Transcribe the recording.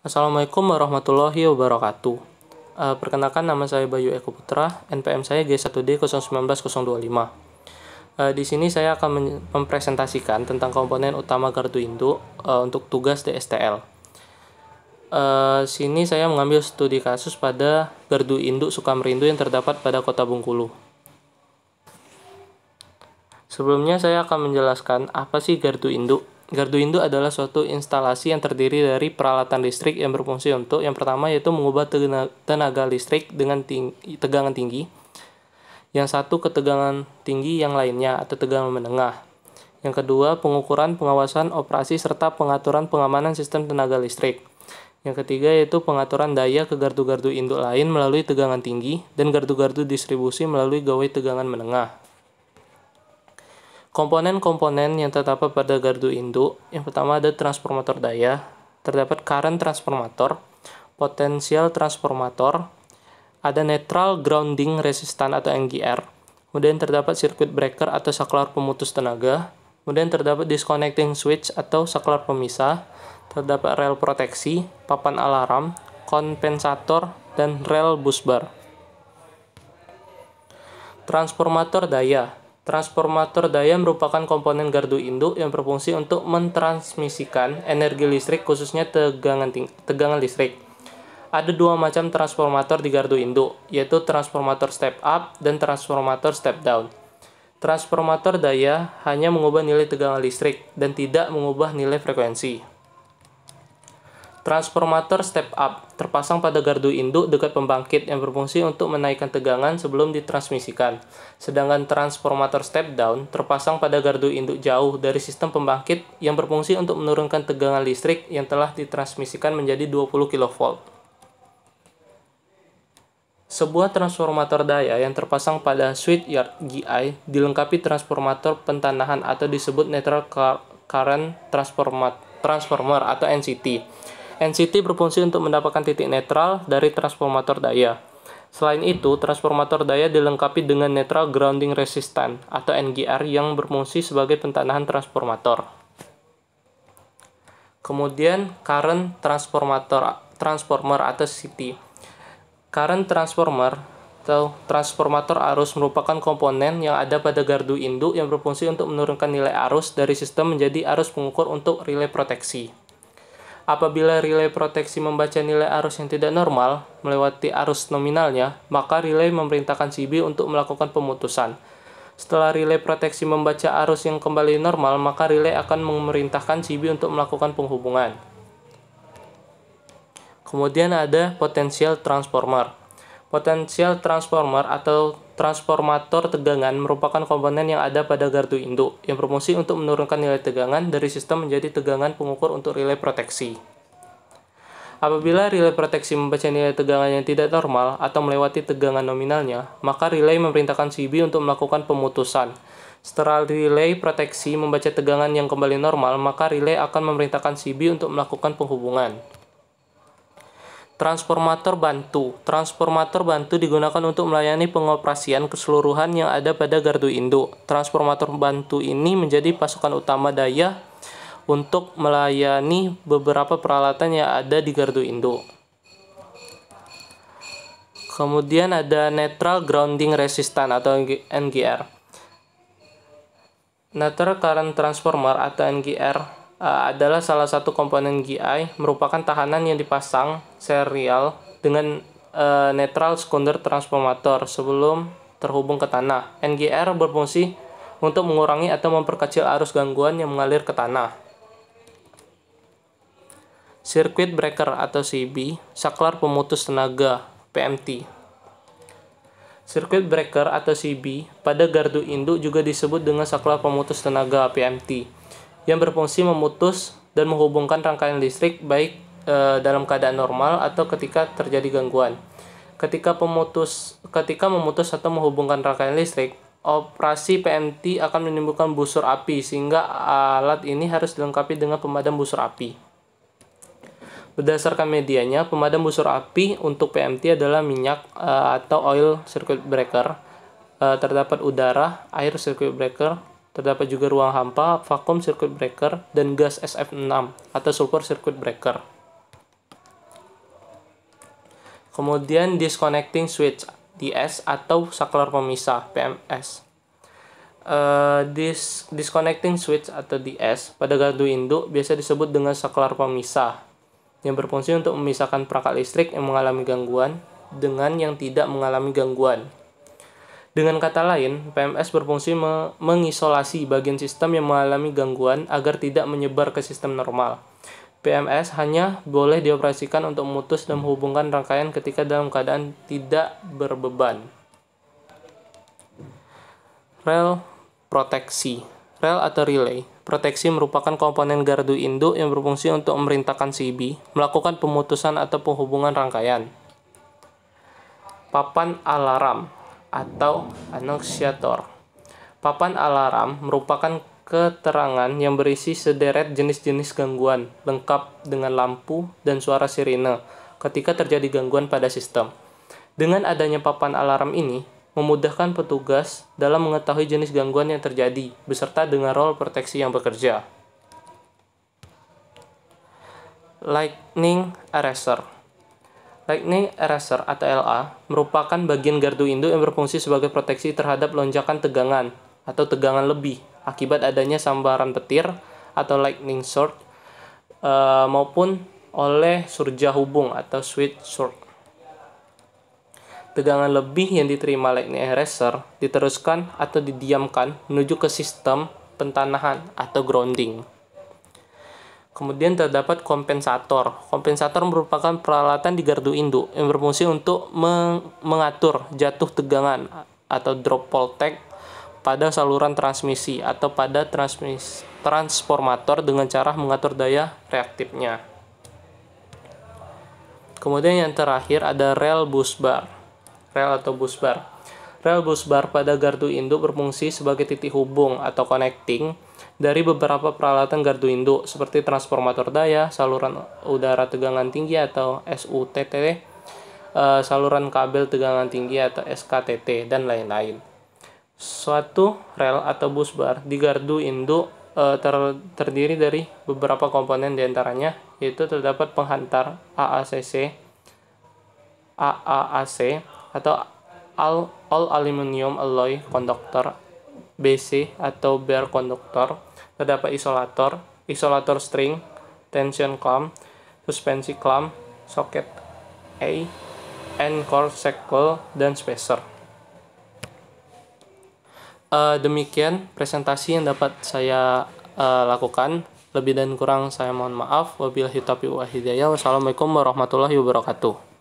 Assalamualaikum warahmatullahi wabarakatuh. Perkenalkan, nama saya Bayu Eko Putra, NPM saya G1D019025. Di sini saya akan mempresentasikan tentang komponen utama gardu induk untuk tugas DSTL. Sini saya mengambil studi kasus pada gardu induk Sukamerindu yang terdapat pada Kota Bengkulu. Sebelumnya saya akan menjelaskan apa sih gardu induk. Gardu induk adalah suatu instalasi yang terdiri dari peralatan listrik yang berfungsi untuk yang pertama yaitu mengubah tenaga listrik dengan tegangan tinggi, yang satu ke tegangan tinggi yang lainnya atau tegangan menengah. Yang kedua, pengukuran, pengawasan, operasi, serta pengaturan pengamanan sistem tenaga listrik. Yang ketiga yaitu pengaturan daya ke gardu-gardu induk lain melalui tegangan tinggi dan gardu-gardu distribusi melalui gawai tegangan menengah. Komponen-komponen yang terdapat pada gardu induk, yang pertama ada transformator daya, terdapat current transformator, potensial transformator, ada neutral grounding resistan atau NGR, kemudian terdapat circuit breaker atau saklar pemutus tenaga, kemudian terdapat disconnecting switch atau saklar pemisah, terdapat rel proteksi, papan alarm, kompensator, dan rel busbar. Transformator daya. Transformator daya merupakan komponen gardu induk yang berfungsi untuk mentransmisikan energi listrik, khususnya tegangan listrik. Ada dua macam transformator di gardu induk, yaitu transformator step up dan transformator step down. Transformator daya hanya mengubah nilai tegangan listrik dan tidak mengubah nilai frekuensi. Transformator step up terpasang pada gardu induk dekat pembangkit yang berfungsi untuk menaikkan tegangan sebelum ditransmisikan. Sedangkan transformator step down terpasang pada gardu induk jauh dari sistem pembangkit yang berfungsi untuk menurunkan tegangan listrik yang telah ditransmisikan menjadi 20 kV. Sebuah transformator daya yang terpasang pada switchyard GI dilengkapi transformator pentanahan atau disebut neutral current transformer atau NCT. NCT berfungsi untuk mendapatkan titik netral dari transformator daya. Selain itu, transformator daya dilengkapi dengan neutral grounding resistant atau NGR yang berfungsi sebagai pentanahan transformator. Kemudian, current transformer atau CT. Current transformer atau transformator arus merupakan komponen yang ada pada gardu induk yang berfungsi untuk menurunkan nilai arus dari sistem menjadi arus pengukur untuk relay proteksi. Apabila relay proteksi membaca nilai arus yang tidak normal melewati arus nominalnya, maka relay memerintahkan CB untuk melakukan pemutusan. Setelah relay proteksi membaca arus yang kembali normal, maka relay akan memerintahkan CB untuk melakukan penghubungan. Kemudian ada potensial transformer. Potensial transformer atau transformator tegangan merupakan komponen yang ada pada gardu induk yang berfungsi untuk menurunkan nilai tegangan dari sistem menjadi tegangan pengukur untuk relay proteksi. Apabila relay proteksi membaca nilai tegangan yang tidak normal atau melewati tegangan nominalnya, maka relay memerintahkan CB untuk melakukan pemutusan. Setelah relay proteksi membaca tegangan yang kembali normal, maka relay akan memerintahkan CB untuk melakukan penghubungan. Transformator bantu. Transformator bantu digunakan untuk melayani pengoperasian keseluruhan yang ada pada gardu induk. Transformator bantu ini menjadi pasukan utama daya untuk melayani beberapa peralatan yang ada di gardu induk. Kemudian ada neutral grounding resistant atau NGR. Neutral current transformer atau NGR adalah salah satu komponen GI, merupakan tahanan yang dipasang serial dengan neutral sekunder transformator sebelum terhubung ke tanah. NGR berfungsi untuk mengurangi atau memperkecil arus gangguan yang mengalir ke tanah. Circuit breaker atau CB, saklar pemutus tenaga PMT. Circuit breaker atau CB pada gardu induk juga disebut dengan saklar pemutus tenaga PMT, yang berfungsi memutus dan menghubungkan rangkaian listrik baik dalam keadaan normal atau ketika terjadi gangguan. Ketika memutus atau menghubungkan rangkaian listrik, operasi PMT akan menimbulkan busur api sehingga alat ini harus dilengkapi dengan pemadam busur api. Berdasarkan medianya, pemadam busur api untuk PMT adalah minyak atau oil circuit breaker, terdapat udara, air circuit breaker, terdapat juga ruang hampa, vakum circuit breaker, dan gas SF6 atau sulfur circuit breaker. Kemudian disconnecting switch DS atau saklar pemisah PMS. Disconnecting switch atau DS pada gardu induk biasa disebut dengan saklar pemisah yang berfungsi untuk memisahkan perangkat listrik yang mengalami gangguan dengan yang tidak mengalami gangguan. Dengan kata lain, PMS berfungsi mengisolasi bagian sistem yang mengalami gangguan agar tidak menyebar ke sistem normal. PMS hanya boleh dioperasikan untuk memutus dan menghubungkan rangkaian ketika dalam keadaan tidak berbeban. Rel proteksi. Rel atau relay proteksi merupakan komponen gardu induk yang berfungsi untuk memerintahkan CB melakukan pemutusan atau penghubungan rangkaian. Papan alarm atau annunciator. Papan alarm merupakan keterangan yang berisi sederet jenis-jenis gangguan, lengkap dengan lampu dan suara sirine ketika terjadi gangguan pada sistem. Dengan adanya papan alarm ini, memudahkan petugas dalam mengetahui jenis gangguan yang terjadi, beserta dengan role proteksi yang bekerja. Lightning Arrestor. Lightning Arrestor atau LA merupakan bagian gardu induk yang berfungsi sebagai proteksi terhadap lonjakan tegangan atau tegangan lebih akibat adanya sambaran petir atau lightning short maupun oleh surja hubung atau switch short. Tegangan lebih yang diterima lightning arrestor diteruskan atau didiamkan menuju ke sistem pentanahan atau grounding. Kemudian terdapat kompensator. Kompensator merupakan peralatan di gardu induk yang berfungsi untuk mengatur jatuh tegangan atau drop voltage pada saluran transmisi atau pada transformator dengan cara mengatur daya reaktifnya. Kemudian yang terakhir ada rel busbar. Rel atau busbar. Rel busbar pada gardu induk berfungsi sebagai titik hubung atau connecting dari beberapa peralatan gardu induk seperti transformator daya, saluran udara tegangan tinggi atau SUTT, saluran kabel tegangan tinggi atau SKTT, dan lain-lain. Suatu rel atau busbar di gardu induk terdiri dari beberapa komponen diantaranya, yaitu terdapat penghantar AAC atau all aluminium alloy conductor, BC atau bare conductor, terdapat isolator string, tension clamp, suspensi clamp, socket A, N-core shackle, dan spacer. Demikian presentasi yang dapat saya lakukan. Lebih dan kurang saya mohon maaf. Wabillahi taufiq wal hidayah. Wassalamualaikum warahmatullahi wabarakatuh.